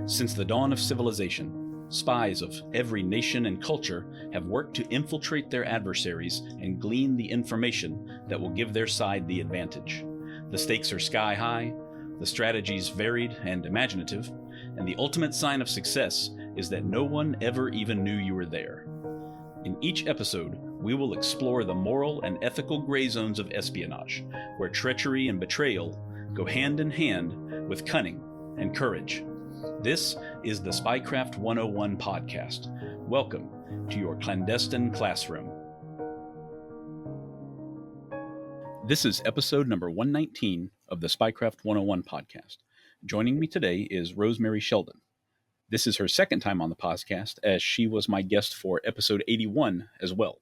Since the dawn of civilization, spies of every nation and culture have worked to infiltrate their adversaries and glean the information that will give their side the advantage. The stakes are sky high, the strategies varied and imaginative, and the ultimate sign of success is that no one ever even knew you were there. In each episode, we will explore the moral and ethical gray zones of espionage, where treachery and betrayal go hand in hand with cunning and courage. This is the Spycraft 101 podcast. Welcome to your clandestine classroom. This is episode number 119 of the Spycraft 101 podcast. Joining me today is Rosemary Sheldon. This is her second time on the podcast, as she was my guest for episode 81 as well.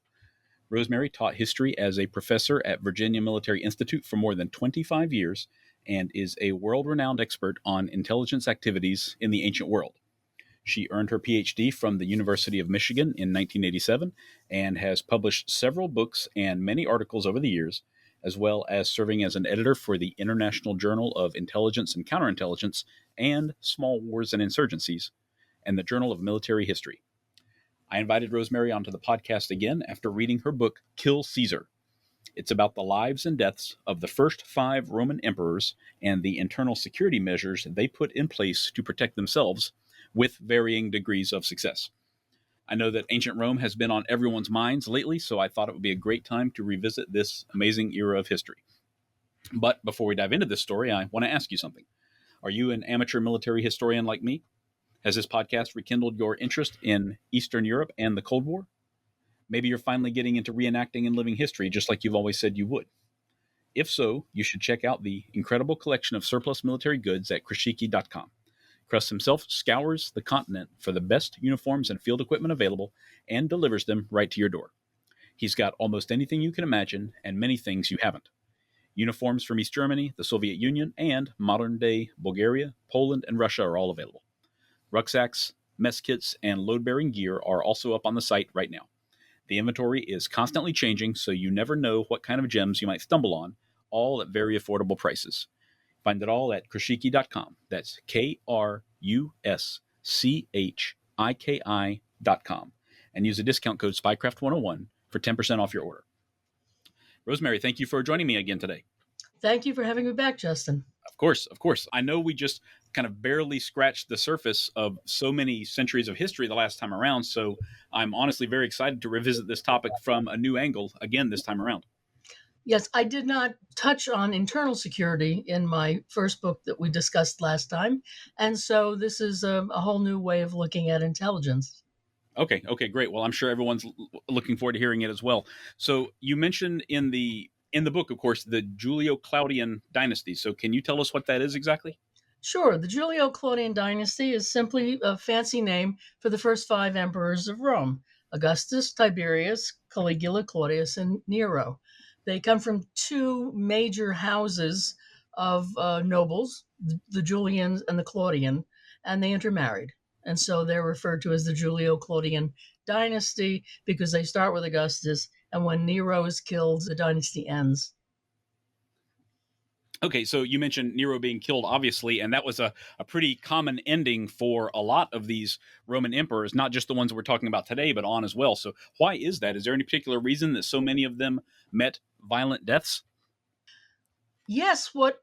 Rosemary taught history as a professor at Virginia Military Institute for more than 25 years and is a world-renowned expert on intelligence activities in the ancient world. She earned her PhD from the University of Michigan in 1987 and has published several books and many articles over the years, as well as serving as an editor for the International Journal of Intelligence and Counterintelligence and Small Wars and Insurgencies, and the Journal of Military History. I invited Rosemary onto the podcast again after reading her book, Kill Caesar. It's about the lives and deaths of the first 5 Roman emperors and the internal security measures they put in place to protect themselves, with varying degrees of success. I know that ancient Rome has been on everyone's minds lately, so I thought it would be a great time to revisit this amazing era of history. But before we dive into this story, I want to ask you something. Are you an amateur military historian like me? Has this podcast rekindled your interest in Eastern Europe and the Cold War? Maybe you're finally getting into reenacting and living history just like you've always said you would. If so, you should check out the incredible collection of surplus military goods at Krishiki.com. Krust himself scours the continent for the best uniforms and field equipment available and delivers them right to your door. He's got almost anything you can imagine and many things you haven't. Uniforms from East Germany, the Soviet Union, and modern-day Bulgaria, Poland, and Russia are all available. Rucksacks, mess kits, and load-bearing gear are also up on the site right now. The inventory is constantly changing, so you never know what kind of gems you might stumble on, all at very affordable prices. Find it all at Krishiki.com. That's KRUSCHIKI.com. And use the discount code SPYCRAFT101 for 10% off your order. Rosemary, thank you for joining me again today. Thank you for having me back, Justin. Of course. I know we just kind of barely scratched the surface of so many centuries of history the last time around, so I'm honestly very excited to revisit this topic from a new angle again this time around. Yes, I did not touch on internal security in my first book that we discussed last time, and so this is a whole new way of looking at intelligence. Okay, great. Well, I'm sure everyone's looking forward to hearing it as well. So you mentioned in the book, of course, the Julio-Claudian dynasty. So can you tell us what that is exactly? Sure. The Julio-Claudian dynasty is simply a fancy name for the first 5 emperors of Rome: Augustus, Tiberius, Caligula, Claudius, and Nero. They come from 2 major houses of nobles, the Julian and the Claudian, and they intermarried. And so they're referred to as the Julio-Claudian dynasty because they start with Augustus, and when Nero is killed, the dynasty ends. Okay, so you mentioned Nero being killed, obviously, and that was a pretty common ending for a lot of these Roman emperors, not just the ones that we're talking about today, but on as well. So why is that? Is there any particular reason that so many of them met violent deaths? Yes, what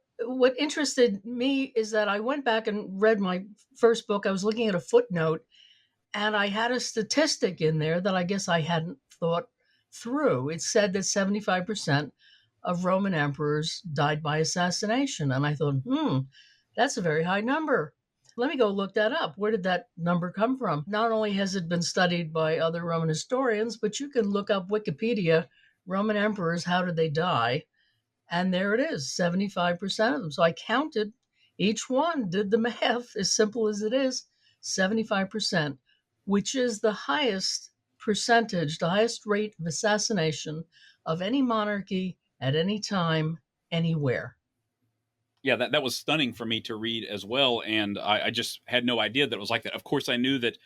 interested me is that I went back and read my first book. I was looking at a footnote, and I had a statistic in there that I guess I hadn't thought through. It said that 75% of Roman emperors died by assassination. And I thought, that's a very high number. Let me go look that up. Where did that number come from? Not only has it been studied by other Roman historians, but you can look up Wikipedia, Roman emperors, how did they die? And there it is, 75% of them. So I counted each one, did the math, as simple as it is, 75%, which is the highest percentage, the highest rate of assassination of any monarchy at any time, anywhere. Yeah, that was stunning for me to read as well, and I just had no idea that it was like that. Of course, I knew that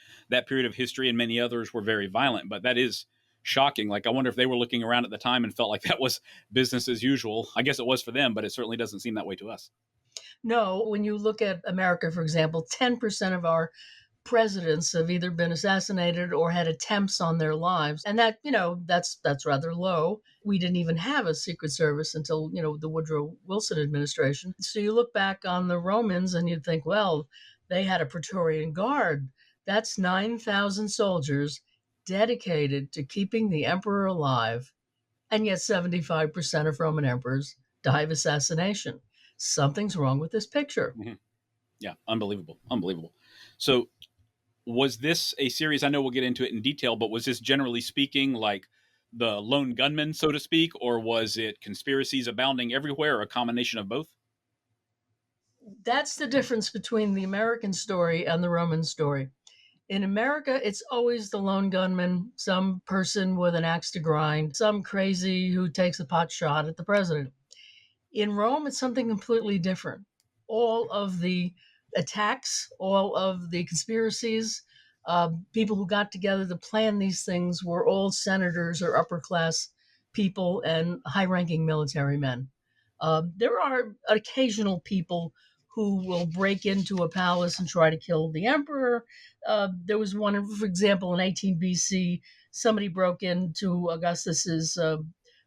period of history and many others were very violent, but that is shocking. Like, I wonder if they were looking around at the time and felt like that was business as usual. I guess it was for them, but it certainly doesn't seem that way to us. No, when you look at America, for example, 10% of our presidents have either been assassinated or had attempts on their lives. And that, that's rather low. We didn't even have a Secret Service until, the Woodrow Wilson administration. So you look back on the Romans and you think, well, they had a Praetorian Guard. That's 9,000 soldiers dedicated to keeping the emperor alive. And yet 75% of Roman emperors die of assassination. Something's wrong with this picture. Mm-hmm. Yeah, unbelievable. Unbelievable. So was this a series? I know we'll get into it in detail, but was this generally speaking like the lone gunman, so to speak, or was it conspiracies abounding everywhere, or a combination of both? That's the difference between the American story and the Roman story. In America, it's always the lone gunman, some person with an axe to grind, some crazy who takes a pot shot at the president. In Rome, it's something completely different. All of the attacks, all of the conspiracies, people who got together to plan these things were all senators or upper class people and high ranking military men. There are occasional people who will break into a palace and try to kill the emperor. There was one, for example, in 18 BC, somebody broke into Augustus's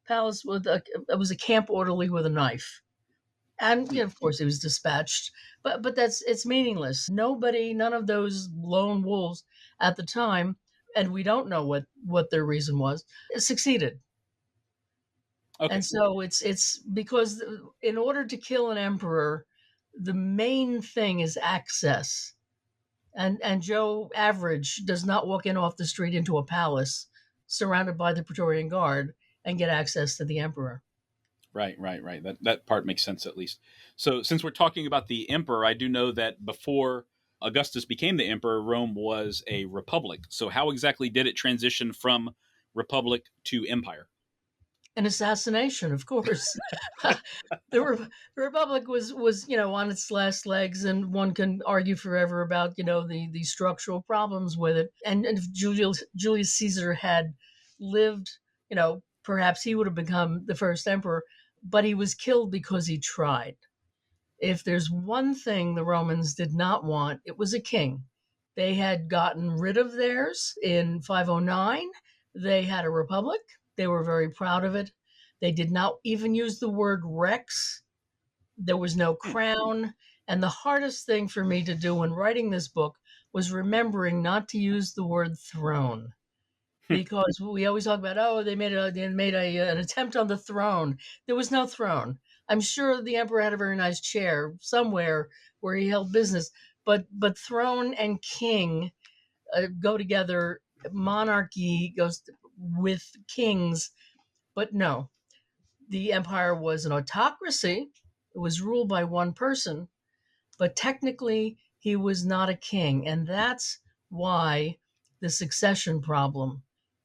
palace it was a camp orderly with a knife. And of course he was dispatched. But it's meaningless. None of those lone wolves at the time, and we don't know what their reason was, succeeded. Okay. And so it's because in order to kill an emperor, the main thing is access. And Joe Average does not walk in off the street into a palace surrounded by the Praetorian Guard and get access to the emperor. Right. That part makes sense, at least. So since we're talking about the emperor, I do know that before Augustus became the emperor, Rome was a republic. So how exactly did it transition from republic to empire? An assassination, of course. The Republic was on its last legs, and one can argue forever about the structural problems with it. And if Julius Caesar had lived, perhaps he would have become the first emperor. But he was killed because he tried. If there's one thing the Romans did not want, it was a king. They had gotten rid of theirs in 509. They had a republic. They were very proud of it. They did not even use the word rex. There was no crown. And the hardest thing for me to do when writing this book was remembering not to use the word throne. Because we always talk about, they made an attempt on the throne. There was no throne. I'm sure the emperor had a very nice chair somewhere where he held business, but throne and king go together. Monarchy goes with kings, but no, the empire was an autocracy. It was ruled by one person, but technically he was not a king, and that's why the succession problem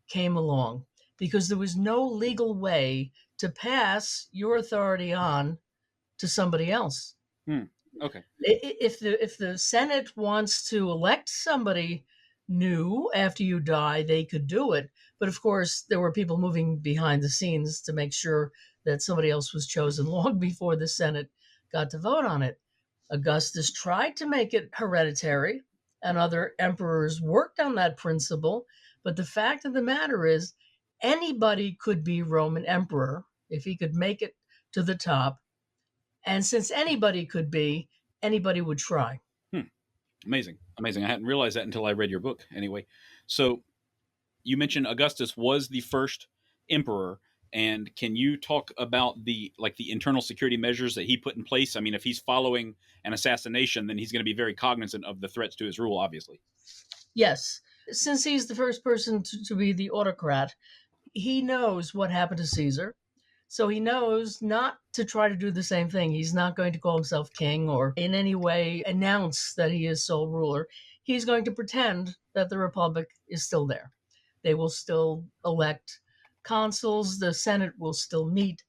came along, because there was no legal way to pass your authority on to somebody else. Okay. If the Senate wants to elect somebody new after you die, they could do it. But of course, there were people moving behind the scenes to make sure that somebody else was chosen long before the Senate got to vote on it. Augustus tried to make it hereditary, and other emperors worked on that principle. But the fact of the matter is, anybody could be Roman emperor if he could make it to the top. And since anybody could be, anybody would try. Amazing. I hadn't realized that until I read your book. Anyway, so you mentioned Augustus was the first emperor. And can you talk about the internal security measures that he put in place? I mean, if he's following an assassination, then he's going to be very cognizant of the threats to his rule, obviously. Yes. Since he's the first person to be the autocrat, he knows what happened to Caesar. So he knows not to try to do the same thing. He's not going to call himself king or in any way announce that he is sole ruler. He's going to pretend that the republic is still there. They will still elect consuls. The Senate will still meet.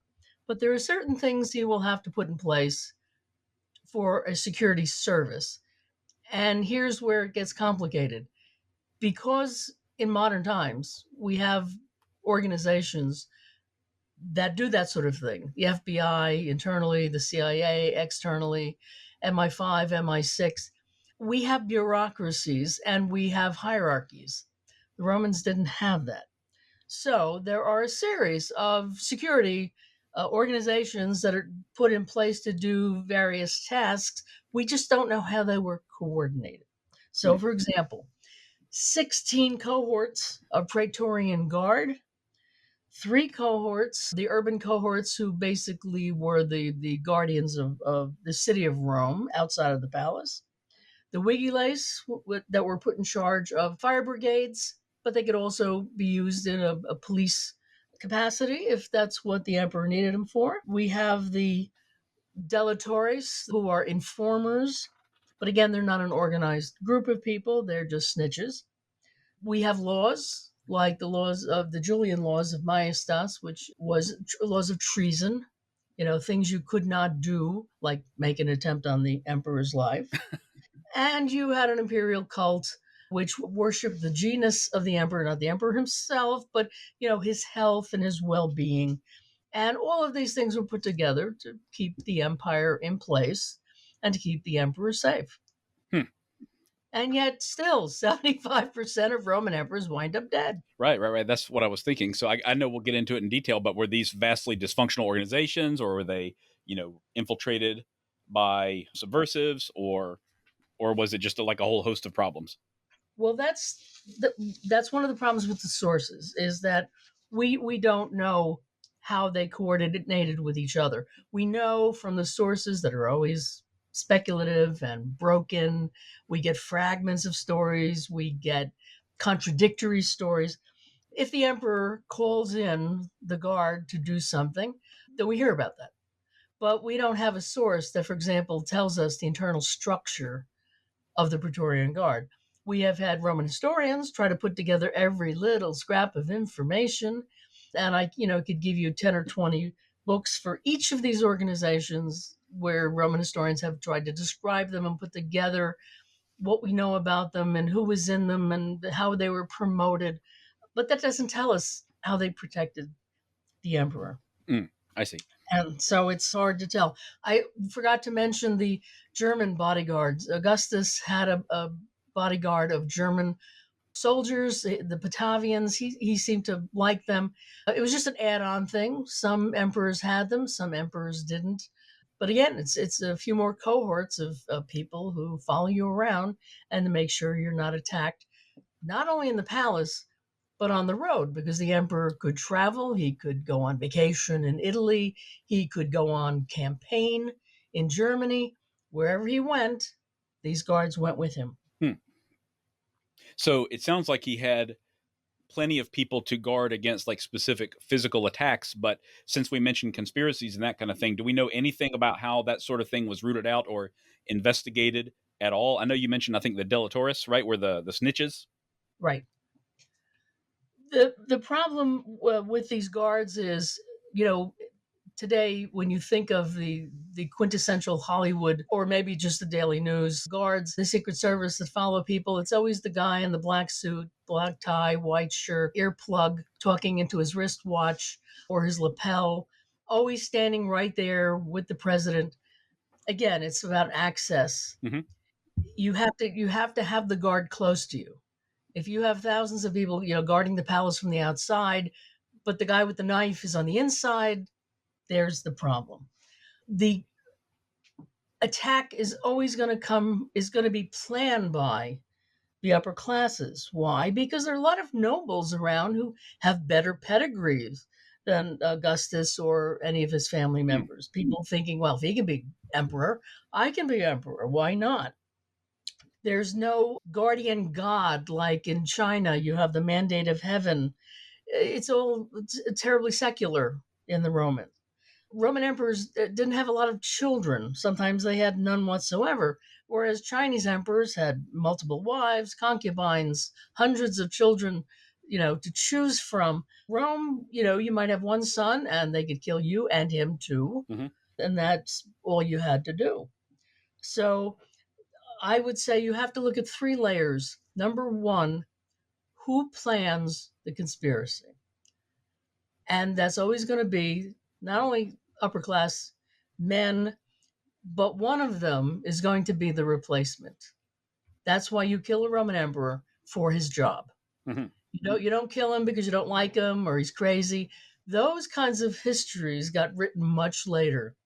But there are certain things he will have to put in place for a security service. And here's where it gets complicated. Because in modern times, we have organizations that do that sort of thing. The FBI internally, the CIA externally, MI5, MI6. We have bureaucracies and we have hierarchies. The Romans didn't have that. So there are a series of security organizations that are put in place to do various tasks. We just don't know how they were coordinated. So, for example, 16 cohorts of Praetorian Guard, 3 cohorts, the urban cohorts, who basically were the guardians of the city of Rome outside of the palace, the Vigiles that were put in charge of fire brigades, but they could also be used in a police capacity if that's what the emperor needed them for. We have the delatores, who are informers, but again, they're not an organized group of people, they're just snitches. We have laws like the laws of the Julian laws of Maestas, which was laws of treason, things you could not do, like make an attempt on the emperor's life. And you had an imperial cult which worshiped the genus of the emperor, not the emperor himself, but his health and his well-being. And all of these things were put together to keep the empire in place and to keep the emperor safe. And yet still 75% of Roman emperors wind up dead. Right. That's what I was thinking. So I know we'll get into it in detail, but were these vastly dysfunctional organizations, or were they, infiltrated by subversives, or was it just like a whole host of problems? Well, that's one of the problems with the sources, is that we don't know how they coordinated with each other. We know from the sources that are always speculative and broken. We get fragments of stories. We get contradictory stories. If the emperor calls in the guard to do something, then we hear about that. But we don't have a source that, for example, tells us the internal structure of the Praetorian Guard. We have had Roman historians try to put together every little scrap of information, and I, could give you 10 or 20 books for each of these organizations where Roman historians have tried to describe them and put together what we know about them and who was in them and how they were promoted. But that doesn't tell us how they protected the emperor. I see. And so it's hard to tell. I forgot to mention the German bodyguards. Augustus had a bodyguard of German soldiers, the Batavians. He seemed to like them. It was just an add-on thing. Some emperors had them, some emperors didn't. But again, it's a few more cohorts of people who follow you around and to make sure you're not attacked, not only in the palace, but on the road, because the emperor could travel. He could go on vacation in Italy. He could go on campaign in Germany. Wherever he went, these guards went with him. So it sounds like he had plenty of people to guard against like specific physical attacks. But since we mentioned conspiracies and that kind of thing, do we know anything about how that sort of thing was rooted out or investigated at all? I know you mentioned, I think, the delatores, right? Were the snitches? Right. The problem with these guards is, today, when you think of the quintessential Hollywood, or maybe just the Daily News guards, the Secret Service that follow people, it's always the guy in the black suit, black tie, white shirt, earplug, talking into his wristwatch or his lapel, always standing right there with the president. Again, it's about access. Mm-hmm. You have to have the guard close to you. If you have thousands of people, guarding the palace from the outside, but the guy with the knife is on the inside, there's the problem. The attack is always going to be planned by the upper classes. Why? Because there are a lot of nobles around who have better pedigrees than Augustus or any of his family members. People thinking, well, if he can be emperor, I can be emperor. Why not? There's no guardian god like in China. You have the mandate of heaven. It's terribly secular in the Roman. Roman emperors didn't have a lot of children. Sometimes they had none whatsoever, whereas Chinese emperors had multiple wives, concubines, hundreds of children, to choose from. Rome, you might have one son and they could kill you and him too. Mm-hmm. And that's all you had to do. So I would say you have to look at 3 layers. Number one, who plans the conspiracy? And that's always going to be not only upper class men, but one of them is going to be the replacement. That's why you kill a Roman emperor, for his job. Mhm. You don't kill him because you don't like him or he's crazy. Those kinds of histories got written much later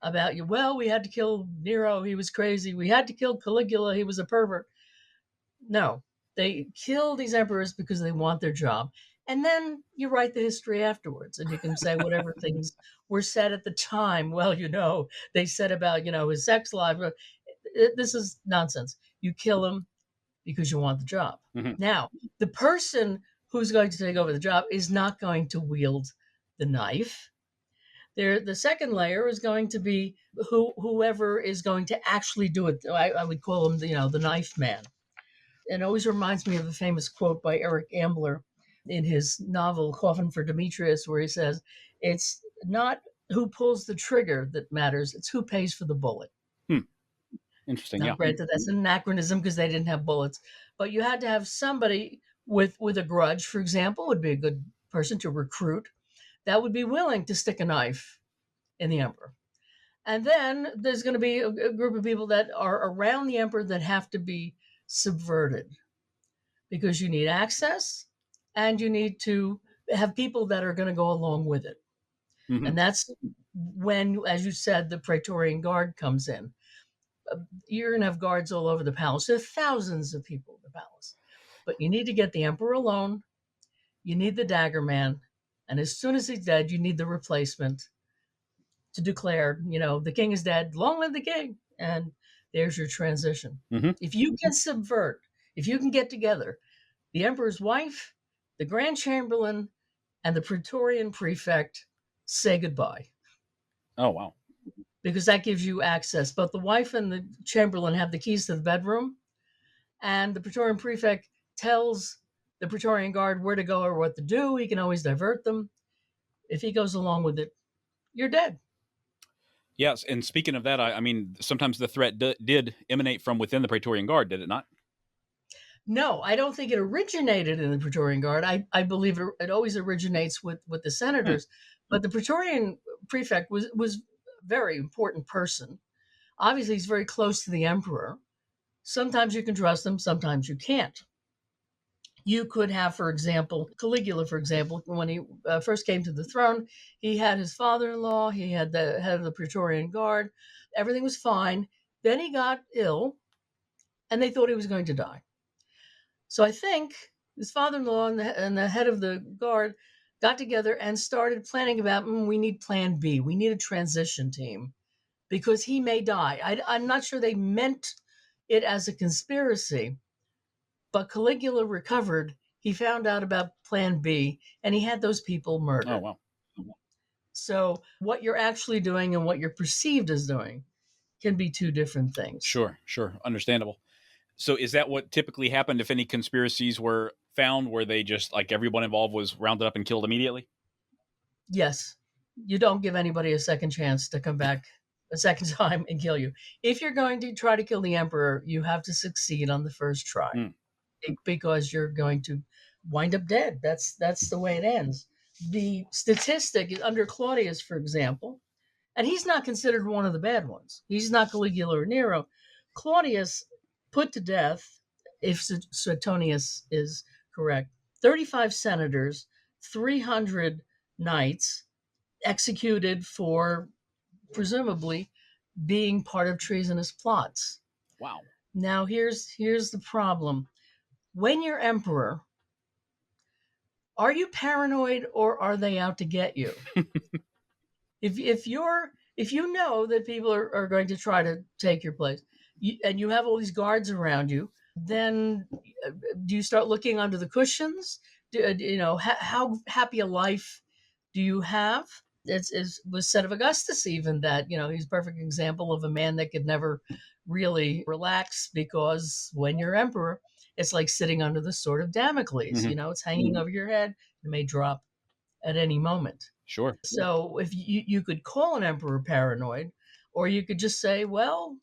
about you. Well, we had to kill Nero, he was crazy. We had to kill Caligula, he was a pervert. No, they kill these emperors because they want their job. And then you write the history afterwards and you can say whatever things were said at the time. Well, they said about, his sex life. This is nonsense. You kill him because you want the job. Mhm. Now, the person who's going to take over the job is not going to wield the knife. The second layer is going to be whoever is going to actually do it. I would call him, the knife man. And it always reminds me of a famous quote by Eric Ambler in his novel Coffin for Demetrius, where he says, "It's not who pulls the trigger that matters; it's who pays for the bullet." Interesting. Now, Yeah. granted, that's an anachronism because they didn't have bullets, but you had to have somebody with a grudge, for example, would be a good person to recruit that would be willing to stick a knife in the emperor. And then there's going to be a group of people that are around the emperor that have to be subverted because you need access and you need to have people that are going to go along with it. Mhm. And that's when, as you said, the Praetorian Guard comes in. You're going to have guards all over the palace. There are thousands of people in the palace. But you need to get the emperor alone. You need the dagger man. And as soon as he's dead, you need the replacement to declare, the king is dead. Long live the king. And there's your transition. Mhm. If you can subvert, if you can get together the emperor's wife, the grand chamberlain, and the Praetorian prefect, say goodbye. Oh, wow. Because that gives you access. Both the wife and the chamberlain have the keys to the bedroom, and the Praetorian prefect tells the Praetorian Guard where to go or what to do. He can always divert them. If he goes along with it, you're dead. Yes. And speaking of that, I mean, sometimes the threat did emanate from within the Praetorian Guard, did it not? No, I don't think it originated in the Praetorian Guard. I believe it always originates with the senators. But the Praetorian prefect was a very important person. Obviously, he's very close to the emperor. Sometimes you can trust him, sometimes you can't. You could have, for example, Caligula, for example, when he first came to the throne, he had his father-in-law, he had the head of the Praetorian Guard. Everything was fine. Then he got ill, and they thought he was going to die. So I think his father-in-law and the head of the guard got together and started planning about, we need plan B. We need a transition team because he may die. I'm not sure they meant it as a conspiracy, but Caligula recovered. He found out about plan B and he had those people murdered. Oh, wow. So what you're actually doing and what you're perceived as doing can be two different things. Sure. Understandable. So is that what typically happened if any conspiracies were found where they just, like, everyone involved was rounded up and killed immediately? Yes. You don't give anybody a second chance to come back a second time and kill you. If you're going to try to kill the emperor, you have to succeed on the first try because you're going to wind up dead. That's the way it ends. The statistic is under Claudius, for example, and he's not considered one of the bad ones. He's not Caligula or Nero. Claudius put to death, if Suetonius is correct, 35 senators, 300 knights, executed for presumably being part of treasonous plots. Wow. Now here's the problem. When you're emperor, are you paranoid or are they out to get you? if you know that people are going to try to take your place, and you have all these guards around you, then do you start looking under the cushions? How happy a life do you have? It was said of Augustus even that he's a perfect example of a man that could never really relax because when you're emperor, it's like sitting under the sword of Damocles. It's hanging over your head. It may drop at any moment. Sure. So if you could call an emperor paranoid, or you could just say, well,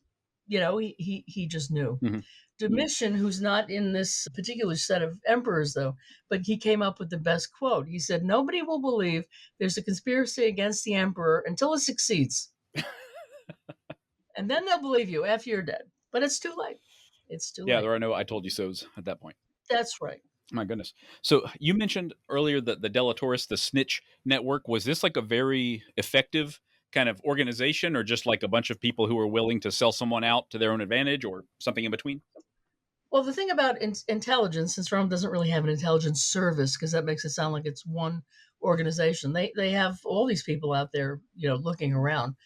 he just knew. Mm-hmm. Domitian, who's not in this particular set of emperors, though, but he came up with the best quote. He said, "Nobody will believe there's a conspiracy against the emperor until it succeeds. And then they'll believe you after you're dead. But it's too late. It's too Yeah, late." there are no I told you so's at that point. That's right. My goodness. So you mentioned earlier that the delatores, the snitch network, was this like a very effective kind of organization, or just like a bunch of people who were willing to sell someone out to their own advantage, or something in between? Well, the thing about intelligence, since Rome doesn't really have an intelligence service, because that makes it sound like it's one organization, they have all these people out there, looking around.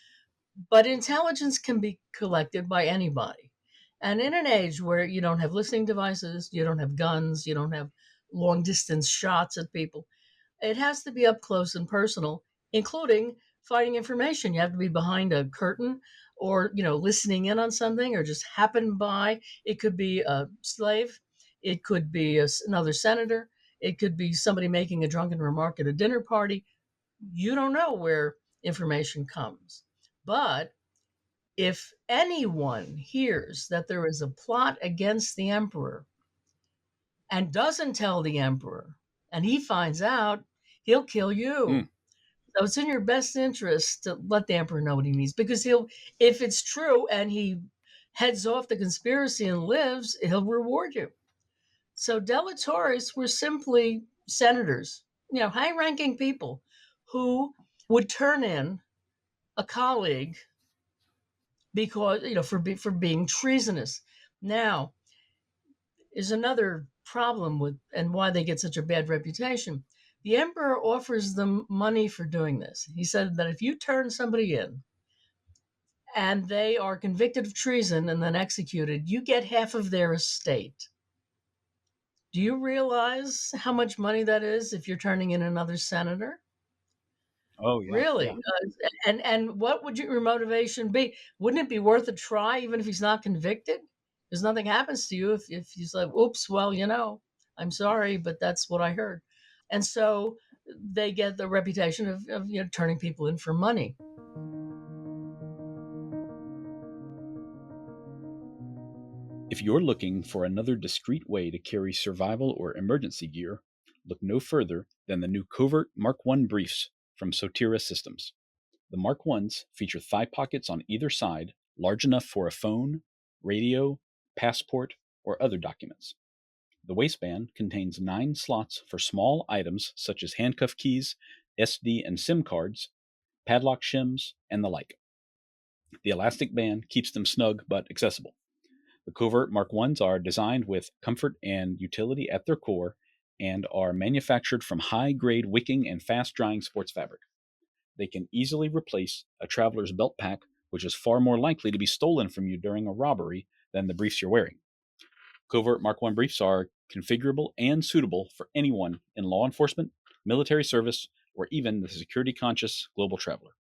But intelligence can be collected by anybody. And in an age where you don't have listening devices, you don't have guns, you don't have long distance shots at people, it has to be up close and personal, including finding information. You have to be behind a curtain, or, listening in on something, or just happen by. It could be a slave. It could be another senator. It could be somebody making a drunken remark at a dinner party. You don't know where information comes. But if anyone hears that there is a plot against the emperor and doesn't tell the emperor, and he finds out, he'll kill you. Mm. So it's in your best interest to let the emperor know what he needs, because if it's true and he heads off the conspiracy and lives, he'll reward you. So delatores were simply senators, high-ranking people who would turn in a colleague because, for being treasonous. Now, is another problem with, and why they get such a bad reputation. The emperor offers them money for doing this. He said that if you turn somebody in and they are convicted of treason and then executed, you get half of their estate. Do you realize how much money that is if you're turning in another senator? Oh, yeah. Really? Yeah. And what would your motivation be? Wouldn't it be worth a try, even if he's not convicted? Because nothing happens to you if he's like, oops, well, I'm sorry, but that's what I heard. And so they get the reputation of turning people in for money. If you're looking for another discreet way to carry survival or emergency gear, look no further than the new covert Mark I briefs from Sotira Systems. The Mark Is feature thigh pockets on either side, large enough for a phone, radio, passport, or other documents. The waistband contains 9 slots for small items such as handcuff keys, SD and SIM cards, padlock shims, and the like. The elastic band keeps them snug but accessible. The covert Mark Is are designed with comfort and utility at their core, and are manufactured from high-grade wicking and fast-drying sports fabric. They can easily replace a traveler's belt pack, which is far more likely to be stolen from you during a robbery than the briefs you're wearing. Covert Mark I briefs are configurable and suitable for anyone in law enforcement, military service, or even the security-conscious global traveler.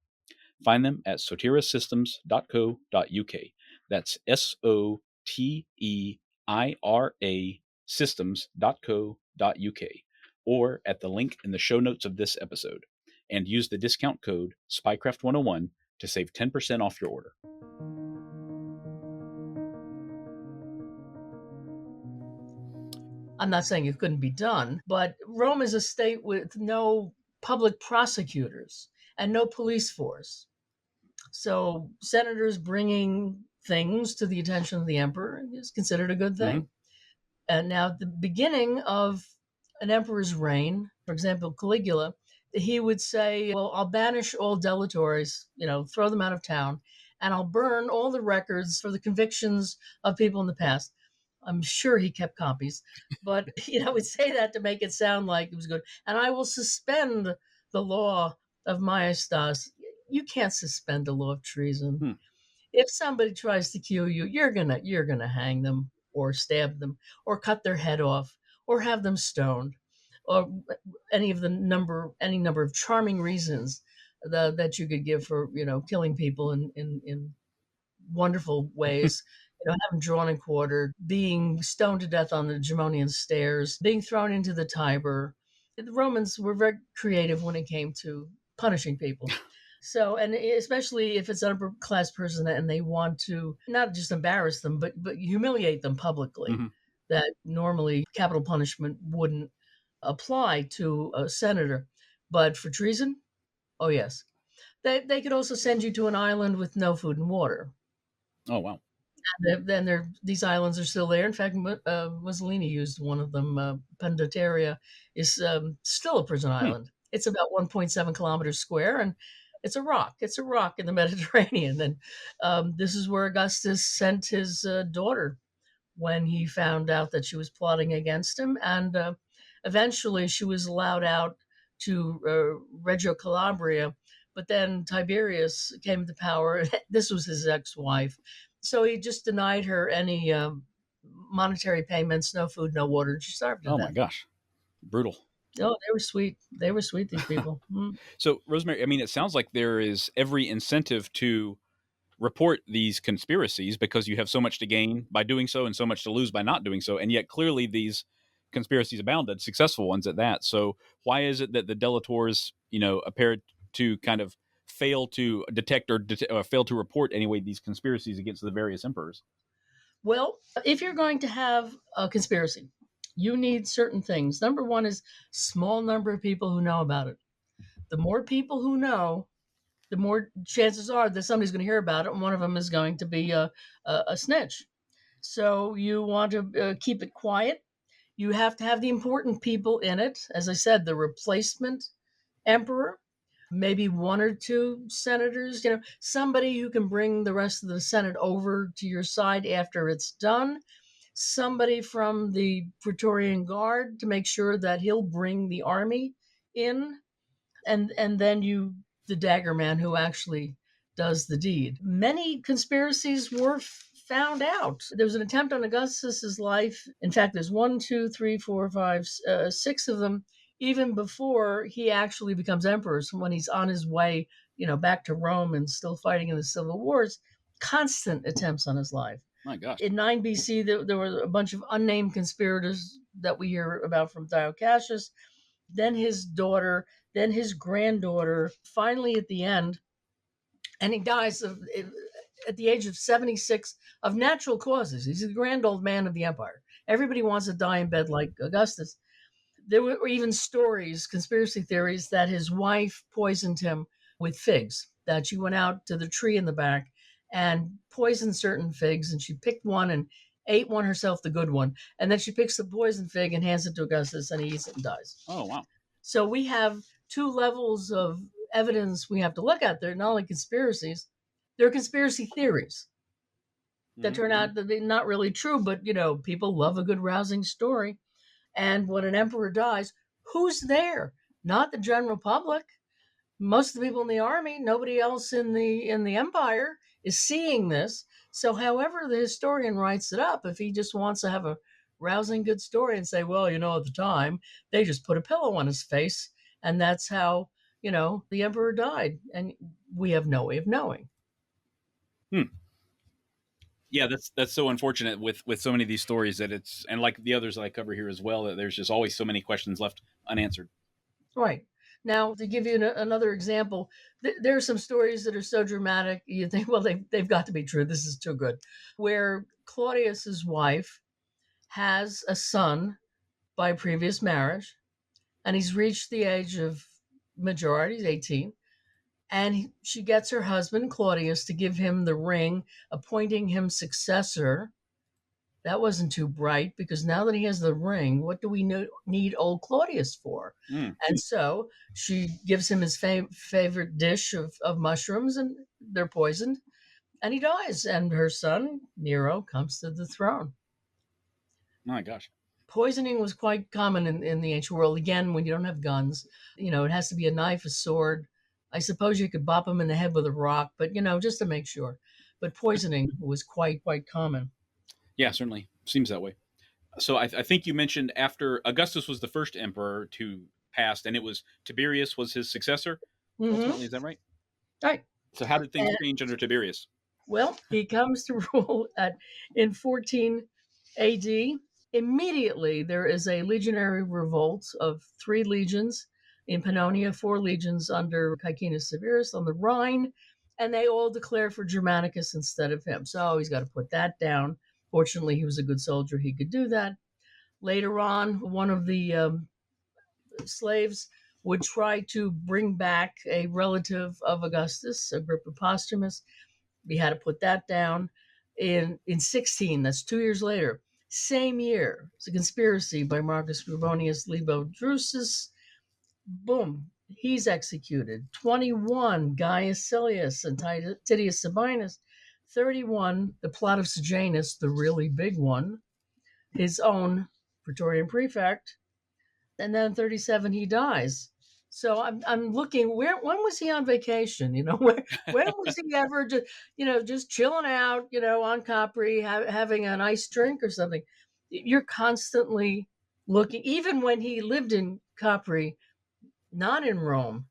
Find them at sotirasystems.co.uk. That's SOTEIRA systems.co.uk, or at the link in the show notes of this episode, and use the discount code Spycraft101 to save 10% off your order. I'm not saying it couldn't be done, but Rome is a state with no public prosecutors and no police force. So senators bringing things to the attention of the emperor is considered a good thing. Mm-hmm. And now at the beginning of an emperor's reign, for example, Caligula, he would say, well, I'll banish all delatores, throw them out of town, and I'll burn all the records for the convictions of people in the past. I'm sure he kept copies, but would say that to make it sound like it was good. And I will suspend the law of majestas. You can't suspend the law of treason. If somebody tries to kill you, you're gonna hang them, or stab them, or cut their head off, or have them stoned, or any number of charming reasons that you could give for killing people in wonderful ways. Have them drawn and quartered, being stoned to death on the Gemonian stairs, being thrown into the Tiber. The Romans were very creative when it came to punishing people. So, and especially if it's an upper class person and they want to not just embarrass them, but humiliate them publicly, Hmm. that normally capital punishment wouldn't apply to a senator. But for treason, oh yes. They could also send you to an island with no food and water. Oh, wow. Then these islands are still there. In fact, Mussolini used one of them. Pandateria is still a prison Hmm. island. It's about 1.7 kilometers square, and it's a rock. It's a rock in the Mediterranean. And this is where Augustus sent his daughter when he found out that she was plotting against him. And eventually she was allowed out to Reggio Calabria. But then Tiberius came to power. This was his ex wife. So he just denied her any monetary payments, no food, no water. And she starved to Oh, my death. gosh. Brutal. Oh, they were sweet. They were sweet, these people. So, Rosemary, I mean, it sounds like there is every incentive to report these conspiracies because you have so much to gain by doing so and so much to lose by not doing so. And yet, clearly, these conspiracies abounded, successful ones at that. So, why is it that the delatores, appear to kind of fail to detect or fail to report anyway these conspiracies against the various emperors? Well, if you're going to have a conspiracy, you need certain things. Number one is small number of people who know about it. The more people who know, the more chances are that somebody's going to hear about it, and one of them is going to be a snitch. So you want to keep it quiet. You have to have the important people in it. As I said, the replacement emperor, maybe one or two senators, somebody who can bring the rest of the Senate over to your side after it's done. Somebody from the Praetorian Guard to make sure that he'll bring the army in, and then the dagger man who actually does the deed. Many conspiracies were found out. There was an attempt on Augustus's life. In fact, there's one, two, three, four, five, six of them, even before he actually becomes emperor. So when he's on his way, back to Rome and still fighting in the civil wars, constant attempts on his life. My gosh. In 9 BC, there were a bunch of unnamed conspirators that we hear about from Dio Cassius, then his daughter, then his granddaughter, finally at the end, and he dies at the age of 76 of natural causes. He's the grand old man of the empire. Everybody wants to die in bed like Augustus. There were even stories, conspiracy theories, that his wife poisoned him with figs, that she went out to the tree in the back and poisoned certain figs, and she picked one and ate one herself, the good one. And then she picks the poison fig and hands it to Augustus, and he eats it and dies. Oh, wow. So we have two levels of evidence we have to look at. They're not only conspiracies, they're conspiracy theories that turn out to be not really true, but people love a good rousing story. And when an emperor dies, who's there? Not the general public. Most of the people in the army, nobody else in the empire is seeing this. So however the historian writes it up, if he just wants to have a rousing good story and say, well, at the time they just put a pillow on his face and that's how, the emperor died, and we have no way of knowing. Yeah, that's so unfortunate with so many of these stories that it's, and like the others that I cover here as well, that there's just always so many questions left unanswered. Right. Now, to give you another example, there are some stories that are so dramatic, you think, well, they've got to be true. This is too good. Where Claudius's wife has a son by previous marriage, and he's reached the age of majority, he's 18, and she gets her husband, Claudius, to give him the ring, appointing him successor. That wasn't too bright, because now that he has the ring, what do we need old Claudius for? And so she gives him his favorite dish of mushrooms, and they're poisoned, and he dies. And her son, Nero, comes to the throne. My gosh. Poisoning was quite common in the ancient world. Again, when you don't have guns, it has to be a knife, a sword. I suppose you could bop him in the head with a rock, but, just to make sure. But poisoning was quite common. Yeah, certainly seems that way. So I think you mentioned after Augustus was the first emperor to pass, and it was Tiberius was his successor. Ultimately, is that right? Right. So how did things change under Tiberius? Well, he comes to rule in 14 AD. Immediately, there is a legionary revolt of 3 legions in Pannonia, 4 legions under Caecinus Severus on the Rhine, and they all declare for Germanicus instead of him. So he's got to put that down. Fortunately, he was a good soldier. He could do that. Later on, one of the slaves would try to bring back a relative of Augustus, Agrippa Postumus. We had to put that down. In 16, that's 2 years later, same year, it's a conspiracy by Marcus Scribonius Libo Drusus. Boom, he's executed. 21, Gaius Silius and Titius Sabinus. 31, the plot of Sejanus, the really big one, his own Praetorian prefect. And then 37, he dies. So I'm looking, when was he on vacation? When was he ever just chilling out, on Capri, having a nice drink or something? You're constantly looking, even when he lived in Capri, not in Rome,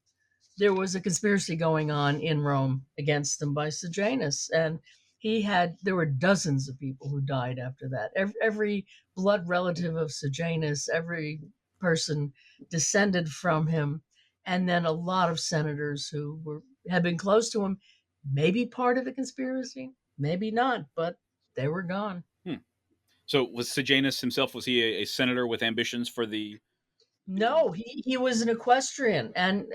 there was a conspiracy going on in Rome against him by Sejanus. And there were dozens of people who died after that. Every blood relative of Sejanus, every person descended from him, and then a lot of senators who had been close to him, maybe part of the conspiracy, maybe not, but they were gone. So was Sejanus himself, was he a senator with ambitions for the... No, he was an equestrian, and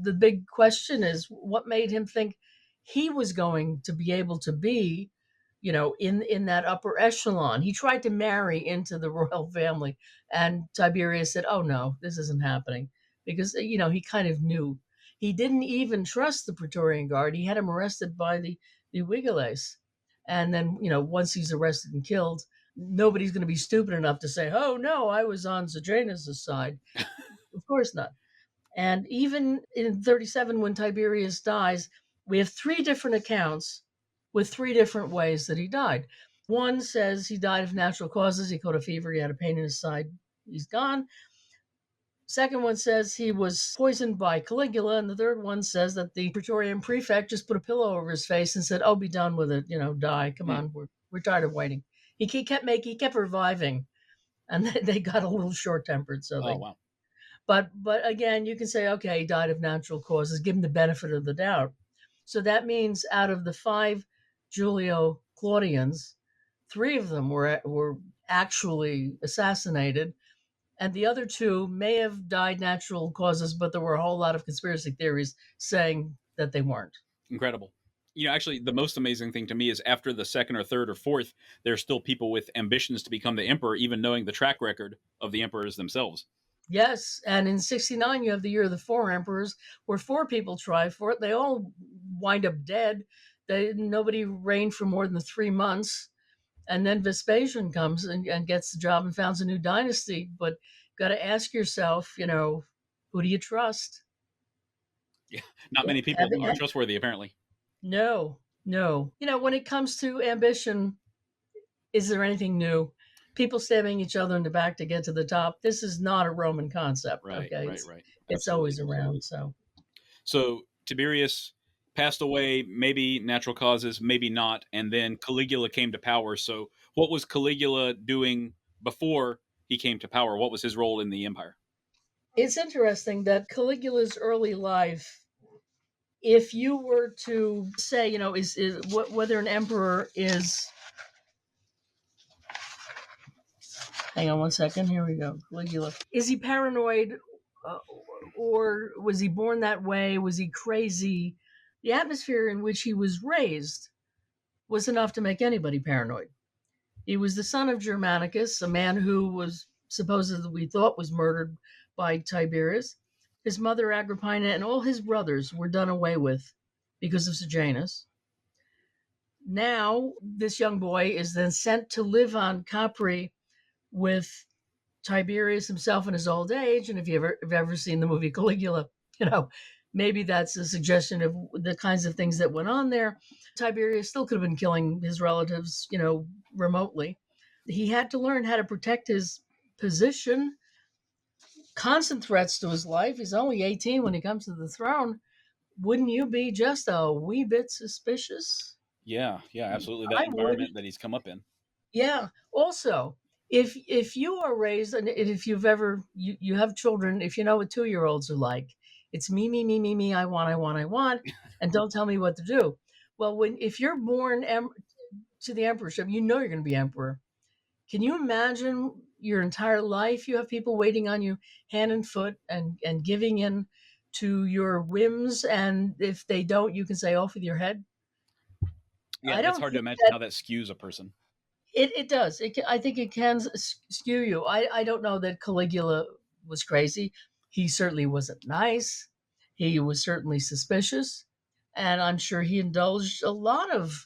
the big question is, what made him think he was going to be able to be, in that upper echelon? He tried to marry into the royal family, and Tiberius said, "Oh no, this isn't happening," because he kind of knew. He didn't even trust the Praetorian Guard. He had him arrested by the Vigiles, and then once he's arrested and killed, nobody's going to be stupid enough to say, "Oh no, I was on Sejanus' side." Of course not. And even in 37, when Tiberius dies, we have 3 different accounts with 3 different ways that he died. One says he died of natural causes. He caught a fever. He had a pain in his side. He's gone. Second one says he was poisoned by Caligula. And the third one says that the Praetorian prefect just put a pillow over his face and said, "Oh, be done with it. Die. Come on. We're tired of waiting." He kept reviving, and they got a little short-tempered. So wow. But again, you can say, okay, he died of natural causes, give him the benefit of the doubt. So that means out of the 5 Julio Claudians, 3 of them were actually assassinated, and the other 2 may have died natural causes, but there were a whole lot of conspiracy theories saying that they weren't. Incredible. Actually, the most amazing thing to me is after the second or third or fourth, there's still people with ambitions to become the emperor, even knowing the track record of the emperors themselves. Yes, and in 69, you have the year of the 4 emperors, where 4 people try for it. They all wind up dead. Nobody reigned for more than 3 months. And then Vespasian comes and gets the job and founds a new dynasty. But got to ask yourself, who do you trust? Yeah, not many people are trustworthy, apparently. No. When it comes to ambition, is there anything new? People stabbing each other in the back to get to the top. This is not a Roman concept. Right, okay? Right. It's always around. So Tiberius passed away, maybe natural causes, maybe not, and then Caligula came to power. So what was Caligula doing before he came to power? What was his role in the empire? It's interesting that Caligula's early life, if you were to say, is whether an emperor is... Hang on one second. Here we go. Caligula. Is he paranoid, or was he born that way? Was he crazy? The atmosphere in which he was raised was enough to make anybody paranoid. He was the son of Germanicus, a man who was supposedly, we thought, was murdered by Tiberius. His mother, Agrippina, and all his brothers were done away with because of Sejanus. Now, this young boy is then sent to live on Capri with Tiberius himself in his old age. And if you've ever seen the movie Caligula, maybe that's a suggestion of the kinds of things that went on there. Tiberius still could have been killing his relatives, remotely. He had to learn how to protect his position. Constant threats to his life. He's only 18 when he comes to the throne. Wouldn't you be just a wee bit suspicious? Yeah, absolutely. That environment that he's come up in. Yeah. Also, if you are raised, and if you've ever you have children, if you know what 2-year-olds are like, it's me, me, me, me, me, I want, and don't tell me what to do. Well, if you're born to the emperorship, you know you're going to be emperor. Can you imagine your entire life? You have people waiting on you hand and foot, and giving in to your whims. And if they don't, you can say off with your head. Yeah, I that's don't hard to think imagine that how that skews a person. it does. I think it can skew you. I don't know that Caligula was crazy. He certainly wasn't nice. He was certainly suspicious. And I'm sure he indulged a lot of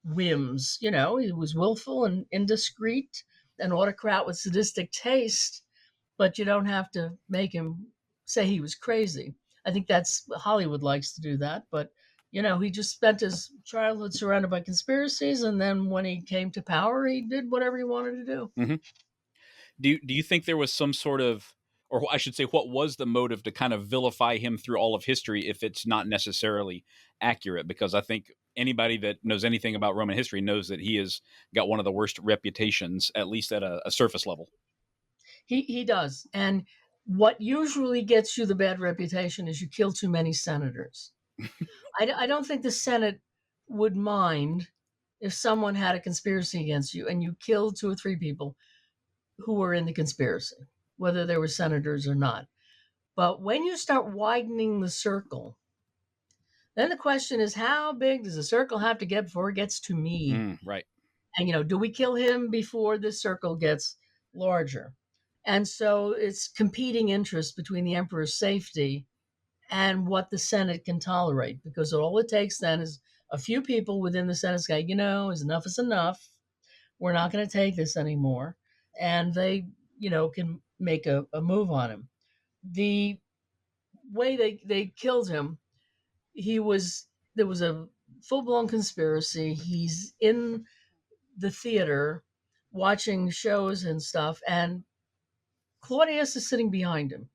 whims. He was willful and indiscreet, an autocrat with sadistic taste, but you don't have to make him say he was crazy. I think that's Hollywood likes to do that, but he just spent his childhood surrounded by conspiracies, and then when he came to power, he did whatever he wanted to do. Mm-hmm. Do you think there was some sort of, or I should say, what was the motive to kind of vilify him through all of history if it's not necessarily accurate? Because I think anybody that knows anything about Roman history knows that he has got one of the worst reputations, at least at a surface level. He does, and what usually gets you the bad reputation is you kill too many senators. I don't think the Senate would mind if someone had a conspiracy against you and you killed 2 or 3 people who were in the conspiracy, whether they were senators or not. But when you start widening the circle, then the question is, how big does the circle have to get before it gets to me? Right. And, do we kill him before this circle gets larger? And so it's competing interests between the emperor's safety and what the Senate can tolerate, because all it takes then is a few people within the Senate say, enough is enough. We're not going to take this anymore. And they, can make a move on him. The way they killed him, there was a full-blown conspiracy. He's in the theater watching shows and stuff, and Claudius is sitting behind him.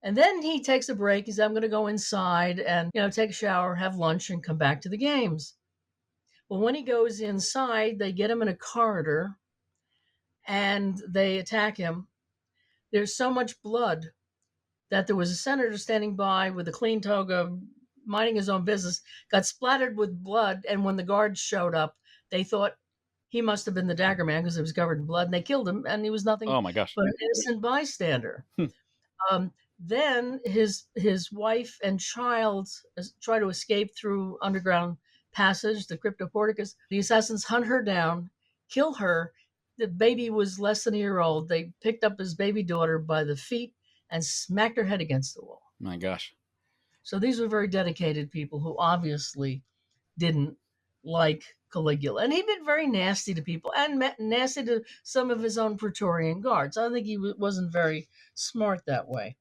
And then he takes a break. He says, I'm going to go inside and, take a shower, have lunch, and come back to the games. Well, when he goes inside, they get him in a corridor and they attack him. There's so much blood that there was a senator standing by with a clean toga, minding his own business, got splattered with blood. And when the guards showed up, they thought he must have been the dagger man because he was covered in blood, and they killed him. And he was nothing Oh my gosh. but an innocent bystander. Then his wife and child try to escape through underground passage, the cryptoporticus. The assassins hunt her down, kill her. The baby was less than a year old. They picked up his baby daughter by the feet and smacked her head against the wall. My gosh. So these were very dedicated people who obviously didn't like Caligula. And he'd been very nasty to people and nasty to some of his own Praetorian guards. I think he wasn't very smart that way.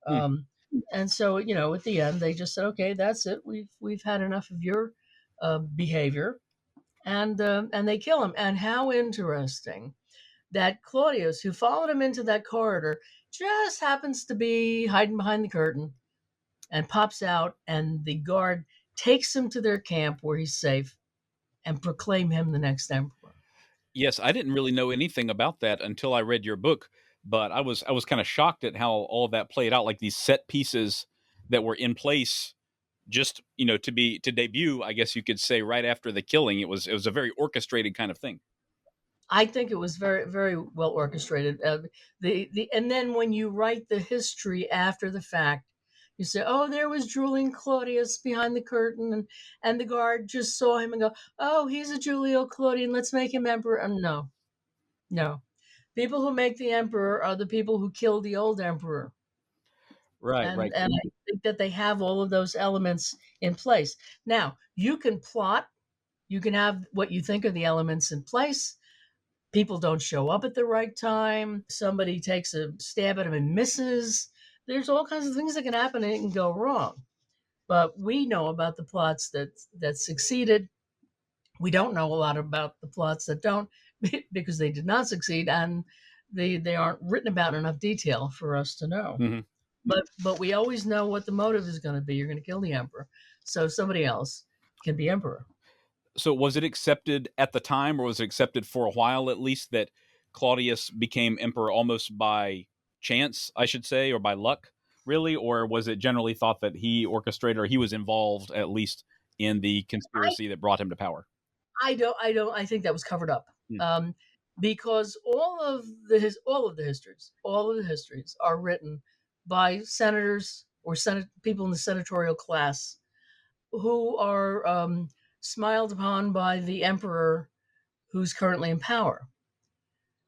And so, at the end, they just said, "Okay, that's it. We've had enough of your behavior," and they kill him. And how interesting that Claudius, who followed him into that corridor, just happens to be hiding behind the curtain and pops out, and the guard takes him to their camp where he's safe and proclaim him the next emperor. Yes, I didn't really know anything about that until I read your book, but I was kind of shocked at how all of that played out, like these set pieces that were in place just, to debut, I guess you could say, right after the killing. It was a very orchestrated kind of thing. I think it was very, very well orchestrated. And then when you write the history after the fact, you say, "Oh, there was drooling Claudius behind the curtain, and the guard just saw him and go, oh, he's a Julio Claudian. Let's make him emperor." No. People who make the emperor are the people who killed the old emperor. Right. And I think that they have all of those elements in place. Now, you can plot, you can have what you think are the elements in place. People don't show up at the right time. Somebody takes a stab at him and misses. There's all kinds of things that can happen and it can go wrong. But we know about the plots that succeeded. We don't know a lot about the plots that don't because they did not succeed, and they aren't written about in enough detail for us to know. Mm-hmm. But we always know what the motive is going to be. You're going to kill the emperor, so somebody else can be emperor. So was it accepted at the time, or was it accepted for a while at least, that Claudius became emperor almost by chance, I should say, or by luck, really? Or was it generally thought that he orchestrated or he was involved at least in the conspiracy that brought him to power? I think that was covered up. Hmm. Because all of the histories are written by senators or people in the senatorial class who are smiled upon by the emperor who's currently in power.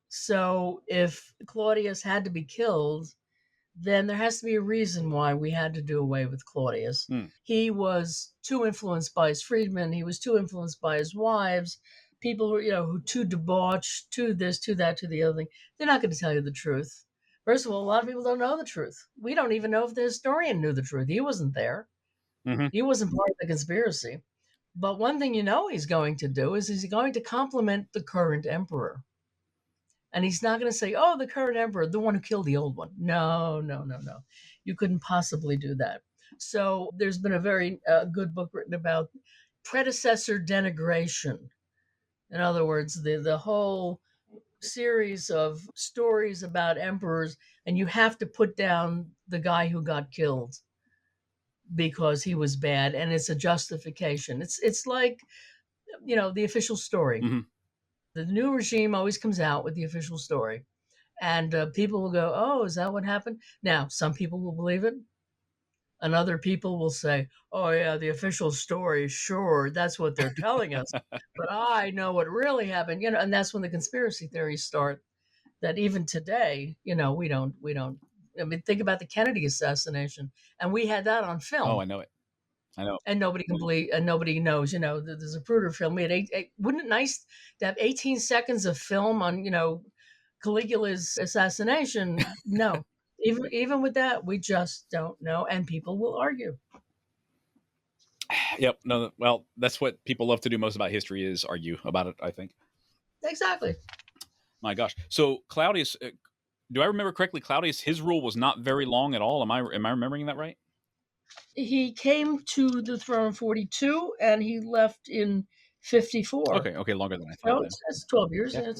So if Claudius had to be killed, then there has to be a reason why we had to do away with Claudius. He was too influenced by his freedmen. He was too influenced by his wives. People who too debauched, too this, too that, to the other thing. They're not going to tell you the truth. First of all, a lot of people don't know the truth. We don't even know if the historian knew the truth. He wasn't there. Mm-hmm. He wasn't part of the conspiracy. But one thing he's going to do is he's going to compliment the current emperor. And he's not going to say, oh, the current emperor, the one who killed the old one. No. You couldn't possibly do that. So there's been a very good book written about predecessor denigration. In other words, the whole series of stories about emperors, and you have to put down the guy who got killed because he was bad, and it's a justification. It's like, the official story. Mm-hmm. The new regime always comes out with the official story. And people will go, oh, is that what happened? Now, some people will believe it. And other people will say, oh, yeah, the official story, sure, that's what they're telling us. But I know what really happened. And that's when the conspiracy theories start, that even today, we don't. I mean, think about the Kennedy assassination. And we had that on film. Oh, I know it. And nobody can believe, and nobody knows, there's a Zapruder film. We had wouldn't it nice to have 18 seconds of film on, Caligula's assassination? No. Even with that, we just don't know, and people will argue. Yep. No. Well, that's what people love to do most about history is argue about it, I think. Exactly. My gosh. So Claudius, do I remember correctly? Claudius, his rule was not very long at all. Am I remembering that right? He came to the throne in 42, and he left in 54. Okay, longer than I thought. So that's 12 years. Yeah.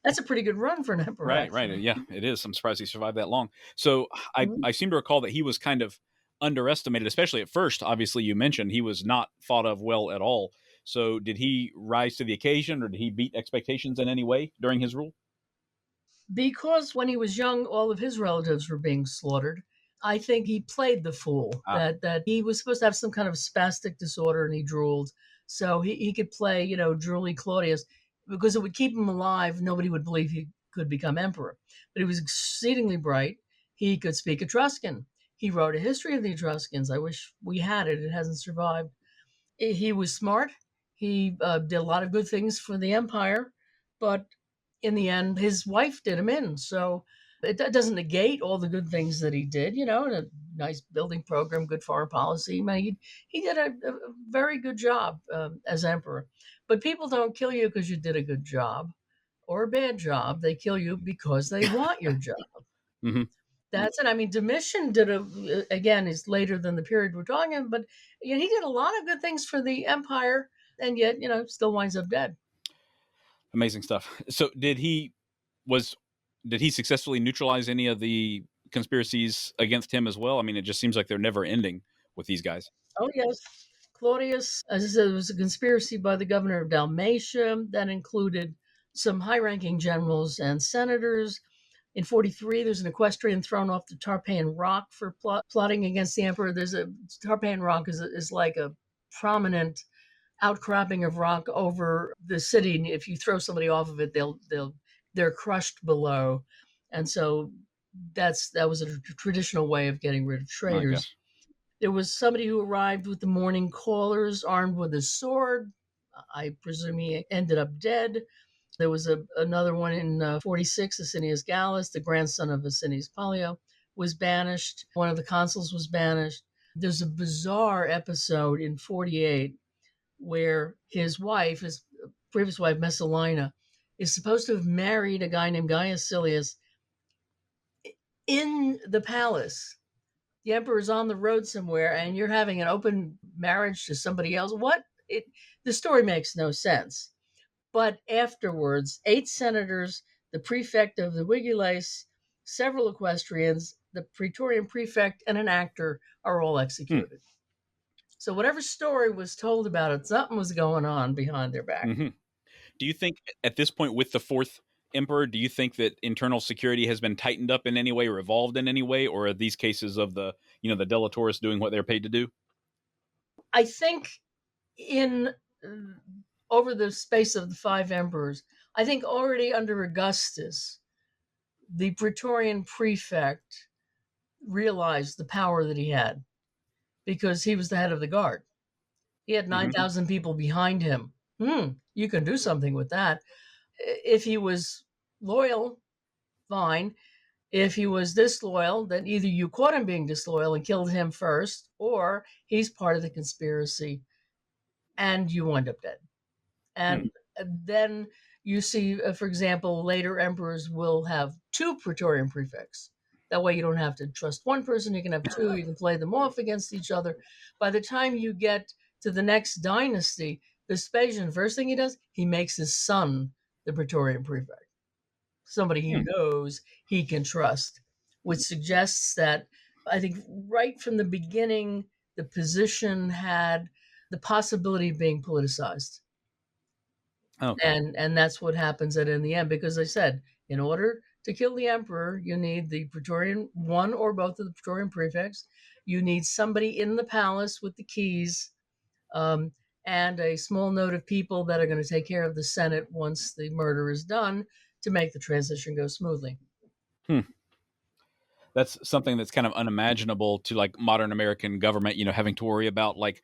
That's a pretty good run for an emperor. Right. Yeah, it is. I'm surprised he survived that long. So I seem to recall that he was kind of underestimated, especially at first. Obviously, you mentioned he was not thought of well at all. So did he rise to the occasion, or did he beat expectations in any way during his rule? Because when he was young, all of his relatives were being slaughtered. I think he played the fool, that he was supposed to have some kind of spastic disorder and he drooled. So he could play, drooly Claudius, because it would keep him alive. Nobody would believe he could become emperor. But he was exceedingly bright. He could speak Etruscan. He wrote a history of the Etruscans. I wish we had it. It hasn't survived. He was smart. He did a lot of good things for the empire. But in the end, his wife did him in. So it doesn't negate all the good things that he did, a nice building program, good foreign policy. He did a very good job as emperor. But people don't kill you because you did a good job or a bad job. They kill you because they want your job. Mm-hmm. That's it. I mean, Domitian did again, is later than the period we're talking about, but he did a lot of good things for the empire, and yet, still winds up dead. Amazing stuff. So did he successfully neutralize any of the conspiracies against him as well? I mean, it just seems like they're never ending with these guys. Oh, yes. Claudius, as I said, it was a conspiracy by the governor of Dalmatia that included some high-ranking generals and senators. In 43, there's an equestrian thrown off the Tarpeian Rock for plotting against the emperor. Tarpeian Rock is like a prominent outcropping of rock over the city. And if you throw somebody off of it, they're crushed below. And so that was a traditional way of getting rid of traitors. There was somebody who arrived with the morning callers armed with a sword. I presume he ended up dead. There was another one in 46, Asinius Gallus, the grandson of Asinius Pollio, was banished. One of the consuls was banished. There's a bizarre episode in 48 where his previous wife, Messalina, is supposed to have married a guy named Gaius Calpurnius in the palace. The emperor's on the road somewhere, and you're having an open marriage to somebody else. The story makes no sense. But afterwards, 8 senators the prefect of the Vigiles, several equestrians, the Praetorian prefect, and an actor are all executed. So whatever story was told about it, something was going on behind their back. Mm-hmm. Do you think at this point with the fourth emperor, do you think that internal security has been tightened up in any way or evolved in any way, or are these cases of the the delatores doing what they're paid to do? I think in over the space of the five emperors, I think already under Augustus, the Praetorian prefect realized the power that he had because he was the head of the guard. He had 9,000 people behind him. You can do something with that. If he was loyal, fine. If he was disloyal, then either you caught him being disloyal and killed him first, or he's part of the conspiracy and you wind up dead. And then you see, for example, later emperors will have two Praetorian prefects. That way you don't have to trust one person, you can have two, you can play them off against each other. By the time you get to the next dynasty, Vespasian, first thing he does, he makes his son the Praetorian prefect. Somebody he knows he can trust, which suggests that I think right from the beginning, the position had the possibility of being politicized. Okay. And that's what happens in the end, because I said, in order to kill the emperor, you need the Praetorian, one or both of the Praetorian prefects. You need somebody in the palace with the keys, um, and a small note of people that are going to take care of the Senate once the murder is done to make the transition go smoothly. That's something that's kind of unimaginable to like modern American government, having to worry about like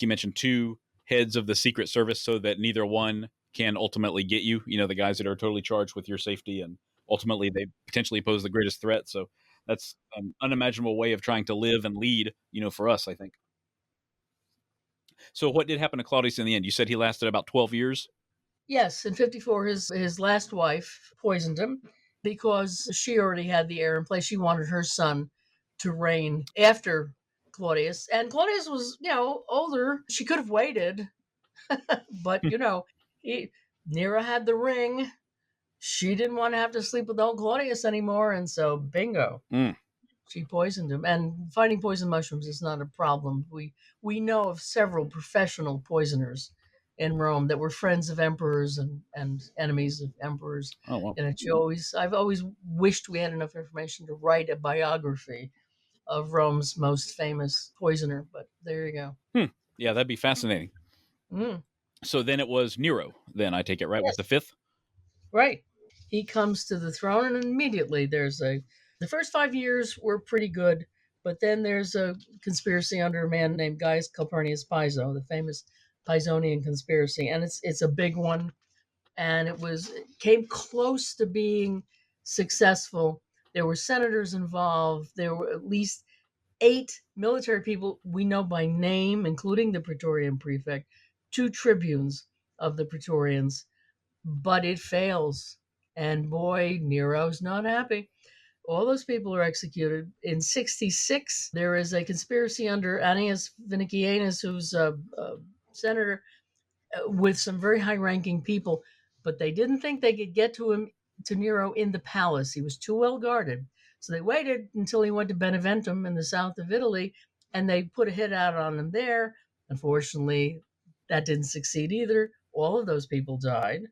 you mentioned, two heads of the Secret Service so that neither one can ultimately get you, the guys that are totally charged with your safety, and ultimately they potentially pose the greatest threat. So that's an unimaginable way of trying to live and lead, for us, I think. So what did happen to Claudius in the end? You said he lasted about 12 years? Yes, in 54, his last wife poisoned him because she already had the heir in place. She wanted her son to reign after Claudius. And Claudius was, older. She could have waited, but, Nero had the ring. She didn't want to have to sleep with old Claudius anymore. And so, bingo. She poisoned him. And finding poison mushrooms is not a problem. We know of several professional poisoners in Rome that were friends of emperors and enemies of emperors. Oh, wow. And I've always wished we had enough information to write a biography of Rome's most famous poisoner. But there you go. Yeah, that'd be fascinating. So then it was Nero, then I take it, right? Yes. Was the fifth? Right. He comes to the throne, and immediately the first 5 years were pretty good, but then there's a conspiracy under a man named Gaius Calpurnius Piso, the famous Pisonian Conspiracy, and it's a big one, and it came close to being successful. There were senators involved. There were at least 8 military people we know by name, including the Praetorian prefect, 2 tribunes of the Praetorians, but it fails. And boy, Nero's not happy. All those people are executed. In 66, there is a conspiracy under Annius Vinicianus, who's a senator, with some very high ranking people, but they didn't think they could get to Nero in the palace. He was too well guarded. So they waited until he went to Beneventum in the south of Italy, and they put a hit out on him there. Unfortunately, that didn't succeed either. All of those people died.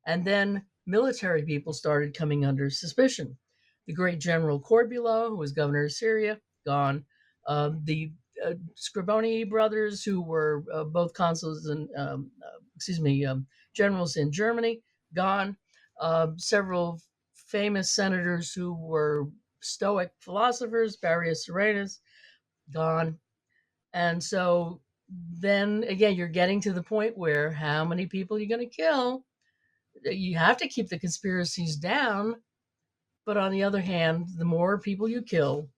And then military people started coming under suspicion. The great General Corbulo, who was governor of Syria, gone. The Scriboni brothers, who were both consuls and generals in Germany, gone. Several famous senators who were Stoic philosophers, Barrius Serenus, gone. And so then again, you're getting to the point where how many people are you going to kill? You have to keep the conspiracies down. But on the other hand, the more people you kill,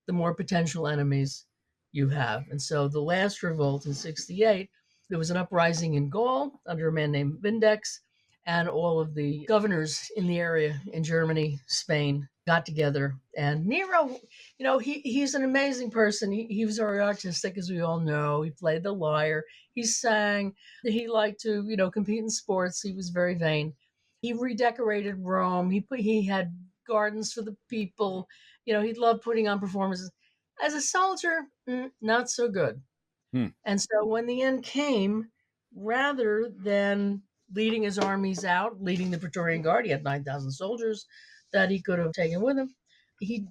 the more potential enemies you have. And so the last revolt in 68, there was an uprising in Gaul under a man named Vindex, and all of the governors in the area in Germany, Spain, got together. And Nero, he's an amazing person. He was very artistic, as we all know. He played the lyre. He sang. He liked to, compete in sports. He was very vain. He redecorated Rome. He had gardens for the people. He loved putting on performances. As a soldier, not so good. Hmm. And so when the end came, rather than leading his armies out, leading the Praetorian Guard, he had 9,000 soldiers that he could have taken with him. He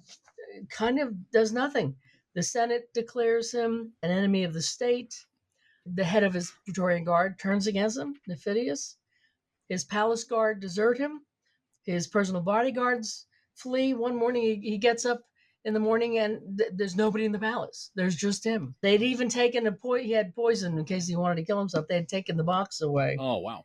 kind of does nothing. The Senate declares him an enemy of the state. The head of his Praetorian Guard turns against him, Nephidius. His palace guard desert him. His personal bodyguards flee. One morning, he gets up in the morning and there's nobody in the palace. There's just him. They'd even taken he had poison in case he wanted to kill himself. They'd taken the box away. Oh, wow.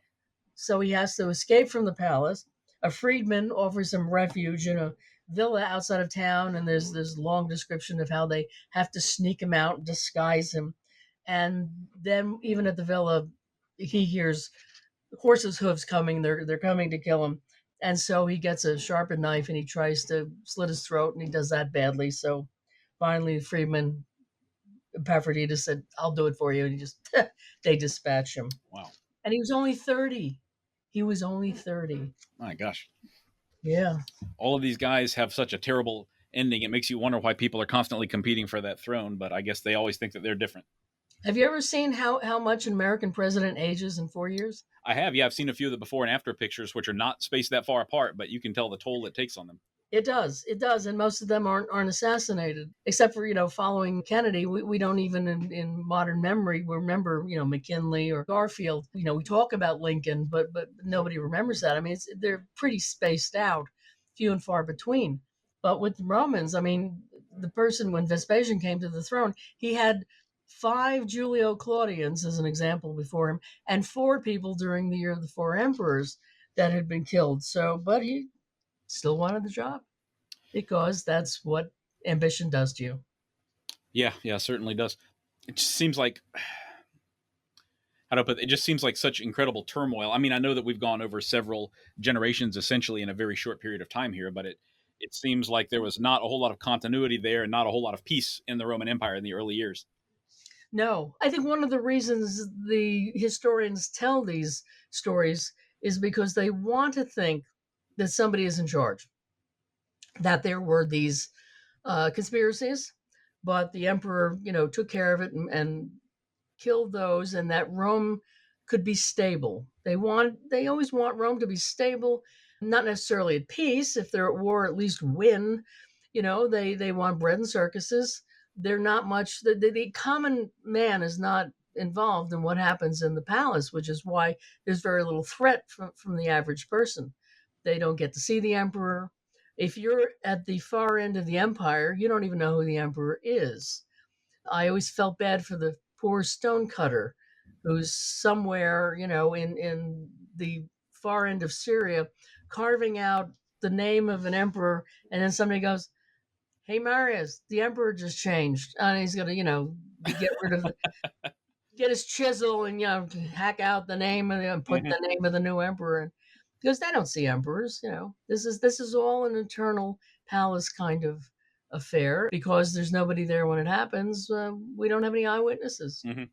So he has to escape from the palace. A freedman offers him refuge in a villa outside of town, and there's this long description of how they have to sneak him out and disguise him. And then, even at the villa, he hears horses' hooves coming. They're coming to kill him, and so he gets a sharpened knife and he tries to slit his throat, and he does that badly. So finally, Freeman Epaphroditus said, "I'll do it for you," and he just they dispatch him. Wow. And he was only 30. He was only 30. My gosh. Yeah. All of these guys have such a terrible ending. It makes you wonder why people are constantly competing for that throne, but I guess they always think that they're different. Have you ever seen how much an American president ages in 4 years? I have. Yeah, I've seen a few of the before and after pictures, which are not spaced that far apart, but you can tell the toll it takes on them. It does. It does. And most of them aren't assassinated, except for, following Kennedy. We don't even in modern memory remember, McKinley or Garfield. We talk about Lincoln, but nobody remembers that. I mean, they're pretty spaced out, few and far between. But with the Romans, I mean, the person when Vespasian came to the throne, he had 5 Julio Claudians, as an example, before him, and 4 people during the year of the 4 emperors that had been killed. So, but he still wanted the job because that's what ambition does to you. Yeah, certainly does. It just seems like, how do I put it? It just seems like such incredible turmoil. I mean, I know that we've gone over several generations essentially in a very short period of time here, but it seems like there was not a whole lot of continuity there and not a whole lot of peace in the Roman Empire in the early years. No, I think one of the reasons the historians tell these stories is because they want to think that somebody is in charge, that there were these conspiracies, but the emperor, took care of it and killed those, and that Rome could be stable. They always want Rome to be stable, not necessarily at peace. If they're at war, at least win. They want bread and circuses. They're not much. The common man is not involved in what happens in the palace, which is why there's very little threat from the average person. They don't get to see the emperor. If you're at the far end of the empire, you don't even know who the emperor is. I always felt bad for the poor stonecutter who's somewhere, in the far end of Syria, carving out the name of an emperor, and then somebody goes, "Hey, Marius, the emperor just changed," and he's gonna, get rid of get his chisel and hack out the name and put the name of the new emperor in. Because they don't see emperors. This is all an internal palace kind of affair. Because there's nobody there when it happens. We don't have any eyewitnesses. Mm-hmm.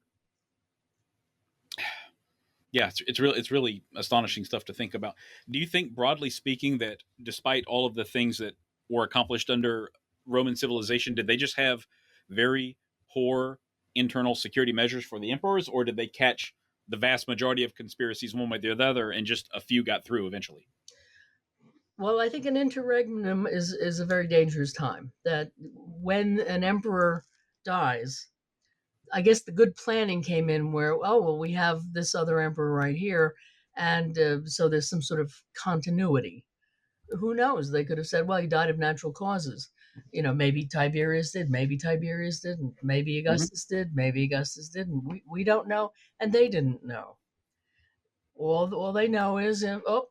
Yeah, it's really astonishing stuff to think about. Do you think, broadly speaking, that despite all of the things that were accomplished under Roman civilization, did they just have very poor internal security measures for the emperors, or did they catch the vast majority of conspiracies one way or the other, and just a few got through eventually? Well, I think an interregnum is a very dangerous time. That when an emperor dies, I guess the good planning came in where, we have this other emperor right here, and so there's some sort of continuity. Who knows? They could have said, well, he died of natural causes. Maybe Tiberius did, maybe Tiberius didn't, maybe Augustus did, maybe Augustus didn't. We don't know, and they didn't know. All they know is,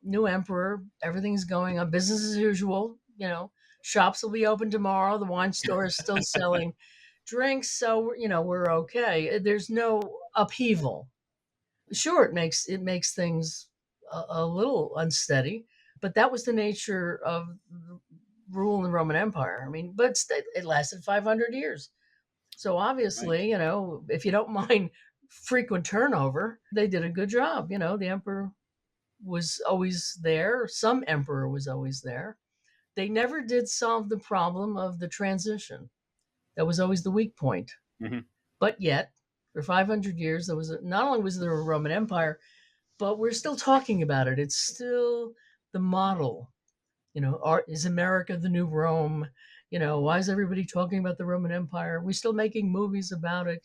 new emperor, everything's going on, business as usual. Shops will be open tomorrow. The wine store is still selling drinks, so we're okay. There's no upheaval. Sure, it makes things a little unsteady, but that was the nature of rule in the Roman Empire. I mean, but it lasted 500 years. So obviously, right. If you don't mind frequent turnover, they did a good job. The emperor was always there. Some emperor was always there. They never did solve the problem of the transition. That was always the weak point. Mm-hmm. But yet, for 500 years, not only was there a Roman Empire, but we're still talking about it. It's still the model. Is America the new Rome? Why is everybody talking about the Roman Empire? We're still making movies about it.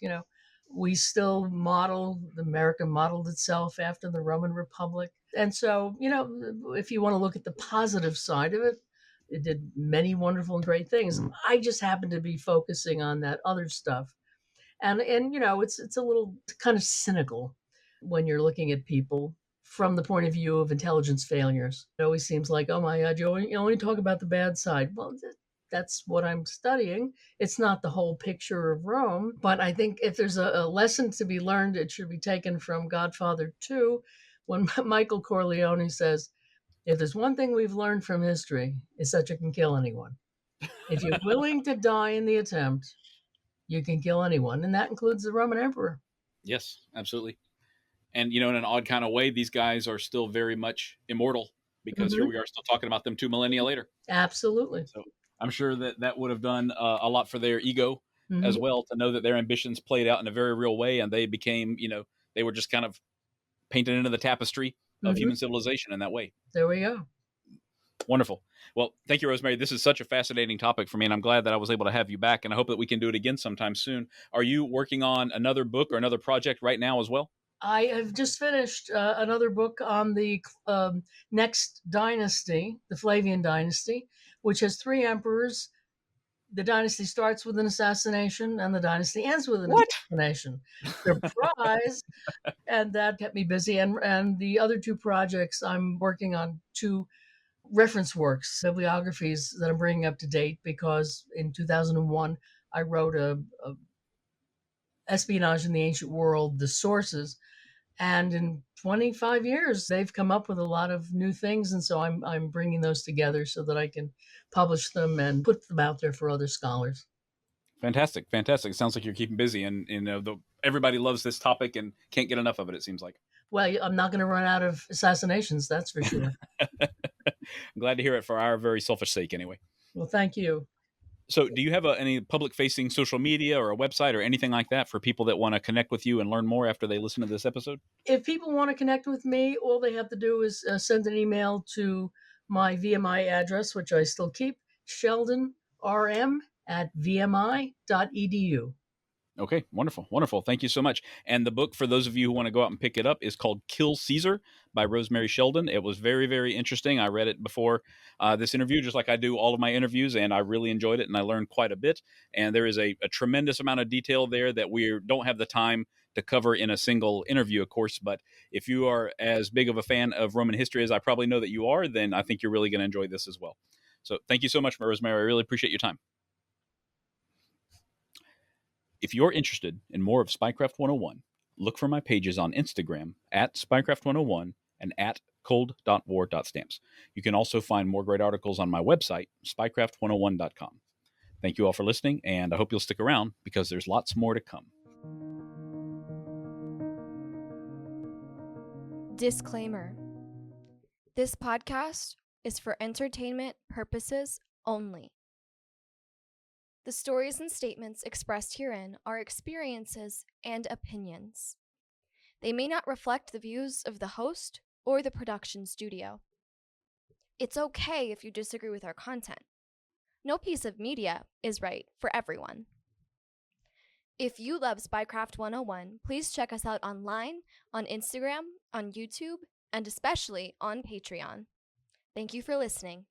We still America modeled itself after the Roman Republic. And so, if you want to look at the positive side of it, it did many wonderful and great things. I just happen to be focusing on that other stuff. And it's a little kind of cynical when you're looking at people from the point of view of intelligence failures. It always seems like, oh my God, you only talk about the bad side. Well, that's what I'm studying. It's not the whole picture of Rome, but I think if there's a lesson to be learned, it should be taken from Godfather 2, when Michael Corleone says, if there's one thing we've learned from history, it's that you can kill anyone. If you're willing to die in the attempt, you can kill anyone, and that includes the Roman emperor. Yes, absolutely. And, in an odd kind of way, these guys are still very much immortal because here we are still talking about them 2 millennia later. Absolutely. So I'm sure that would have done a lot for their ego as well, to know that their ambitions played out in a very real way, and they became, they were just kind of painted into the tapestry of human civilization in that way. There we go. Wonderful. Well, thank you, Rosemary. This is such a fascinating topic for me, and I'm glad that I was able to have you back, and I hope that we can do it again sometime soon. Are you working on another book or another project right now as well? I have just finished another book on the next dynasty, the Flavian dynasty, which has 3 emperors. The dynasty starts with an assassination, and the dynasty ends with an assassination. Surprise! And that kept me busy. And the other 2 projects, I'm working on 2 reference works, bibliographies that I'm bringing up to date, because in 2001, I wrote a Espionage in the Ancient World, The Sources. And in 25 years, they've come up with a lot of new things. And so I'm bringing those together so that I can publish them and put them out there for other scholars. Fantastic. Fantastic. Sounds like you're keeping busy, and everybody loves this topic and can't get enough of it, it seems like. Well, I'm not going to run out of assassinations, that's for sure. I'm glad to hear it, for our very selfish sake anyway. Well, thank you. So do you have any public-facing social media or a website or anything like that for people that want to connect with you and learn more after they listen to this episode? If people want to connect with me, all they have to do is send an email to my VMI address, which I still keep, sheldonrm@vmi.edu. Okay, wonderful, wonderful. Thank you so much. And the book, for those of you who want to go out and pick it up, is called Kill Caesar by Rosemary Sheldon. It was very, very interesting. I read it before this interview, just like I do all of my interviews, and I really enjoyed it, and I learned quite a bit. And there is a tremendous amount of detail there that we don't have the time to cover in a single interview, of course. But if you are as big of a fan of Roman history as I probably know that you are, then I think you're really going to enjoy this as well. So thank you so much, Rosemary. I really appreciate your time. If you're interested in more of Spycraft 101, look for my pages on Instagram at Spycraft 101 and at cold.war.stamps. You can also find more great articles on my website, spycraft101.com. Thank you all for listening, and I hope you'll stick around because there's lots more to come. Disclaimer. This podcast is for entertainment purposes only. The stories and statements expressed herein are experiences and opinions. They may not reflect the views of the host or the production studio. It's okay if you disagree with our content. No piece of media is right for everyone. If you love Spycraft 101, please check us out online, on Instagram, on YouTube, and especially on Patreon. Thank you for listening.